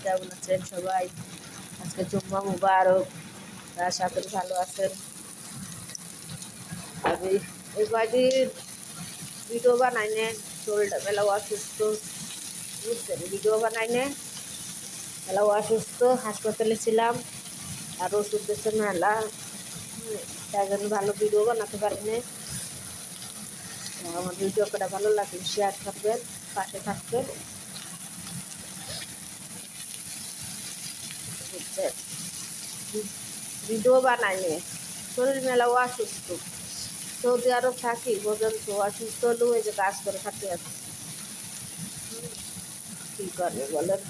কেমন আছেন সবাই? আজকে জুম্মা মুবারক। আশা করি ভালো আছেন। আমি এই কয়দিন ভিডিও বানাই নে, শরীরটা মেলাও অসুস্থ, বুঝছেন? ভিডিও বানাই নে, মেলাও অসুস্থ, হাসপাতালে ছিলাম, আর ওষুধ দিচ্ছে মেলা, তাই জন্য ভালো ভিডিও বানাতে পারিনি। আমার ভিডিও কটা ভালো লাগলে শেয়ার করবেন, পাশে থাকবেন, বুঝছেন? ভিডিও বানাই নে, শরীর মেলাও অসুস্থ, সৌদি আরব থাকি পর্যন্ত অসুস্থ হলেও এই যে কাজ করে থাকতে আছে, কী করবে বলেন?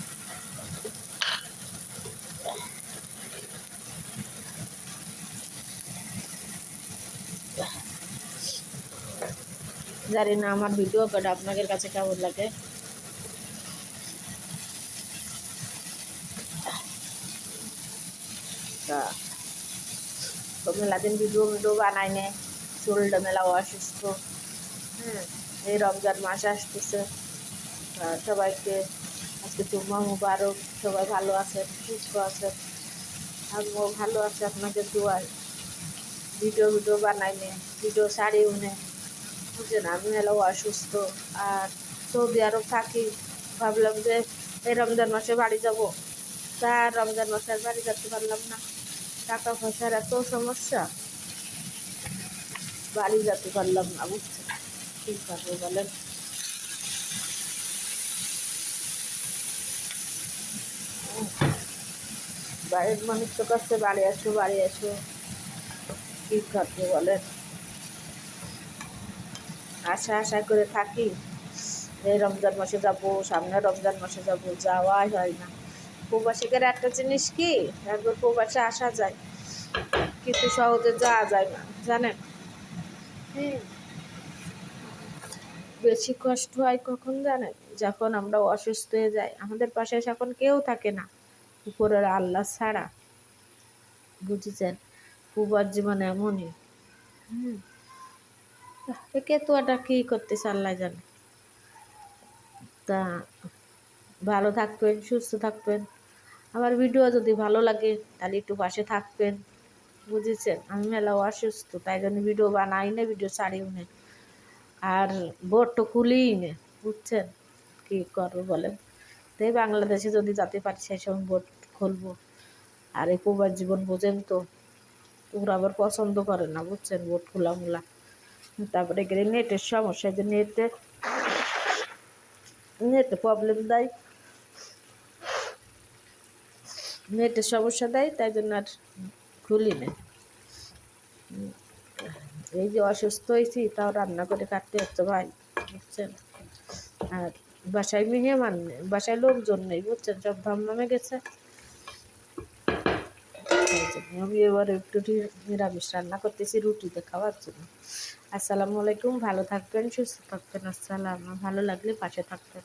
জানি না আমার ভিডিও কটা আপনাদের কাছে কেমন লাগে। তা তো মেলাদিন ভিডিও বানাই নে, শরীরটা মেলাও অসুস্থ। এই রমজান মাস আসতেছে, সবাইকে আজকে জুম্মা মুবারক। সবাই ভালো আছেন, সুস্থ আছেন, আমিও ভালো আছি আপনাদের দোয়ায়। ভিডিও বানাই নে, ভিডিও ছাড়িও নে, বুঝলেন? আমি মেলাও অসুস্থ, আর সৌদি আরব থাকি। ভাবলাম যে এই রমজান মাসে বাড়ি যাব, তার রমজান মাসে আর বাড়ি যেতে পারলাম না। টাকা পয়সার এত সমস্যা, বাড়ি যেতে পারলাম না, বুঝছেন? কী করবো বলেন? বাড়ির মানুষ তো কাছে বাড়ি আসো, বাড়ি আসো, কী করবো বলেন? আশা করে থাকি এই রমজান মাসে যাব, সামনে রমজান মাসে যাব, যাওয়াই হয় না। প্রবাসীদের একটা জিনিস কি, একবার প্রবাসে আসা যায় কিন্তু সহজে যাওয়া যায় না, জানেন? বেশি কষ্ট হয় কখন জানেন? যখন আমরা অসুস্থ হয়ে যাই, আমাদের পাশে এখন কেউ থাকে না উপরের আল্লাহ ছাড়া, বুঝেছেন? প্রবাস জীবন এমনই। একে তো এটা কী করতেছে আল্লাহ জানে। তা ভালো থাকবেন, সুস্থ থাকবেন। আমার ভিডিও যদি ভালো লাগে তাহলে একটু পাশে থাকবেন, বুঝেছেন? আমি মেলাও অসুস্থ, তাই জন্য ভিডিও বানাই না, ভিডিও ছাড়িও না, আর বোর্ড তো খুলিই না, বুঝছেন? কী করবো বলেন? তাই বাংলাদেশে যদি যেতে পারি সেই সময় বোর্ড খুলবো। আর এই প্রবাস জীবন বোঝেন তো, ওরা আবার পছন্দ করে না, বুঝছেন? বোর্ড খোলা। তারপরে এখানে নেটের সমস্যা, যে নেটে প্রবলেম দেয়, নেটের সমস্যা দেয়, তাই জন্য আর খুলি না। এই যে অসুস্থ হয়েছি, তাও রান্না করে খাটতে হচ্ছে ভাই, বুঝছেন? আর বাসায় মেহমান নেই, বাসায় লোকজন নেই, বুঝছেন? সব ধামধামে গেছে। আমি এবার একটু নিরামিষ রান্না করতেছি রুটিতে খাওয়ার জন্য। আসসালামু আলাইকুম, ভালো থাকবেন, সুস্থ থাকবেন। আসসালাম। ভালো লাগলে পাশে থাকবেন।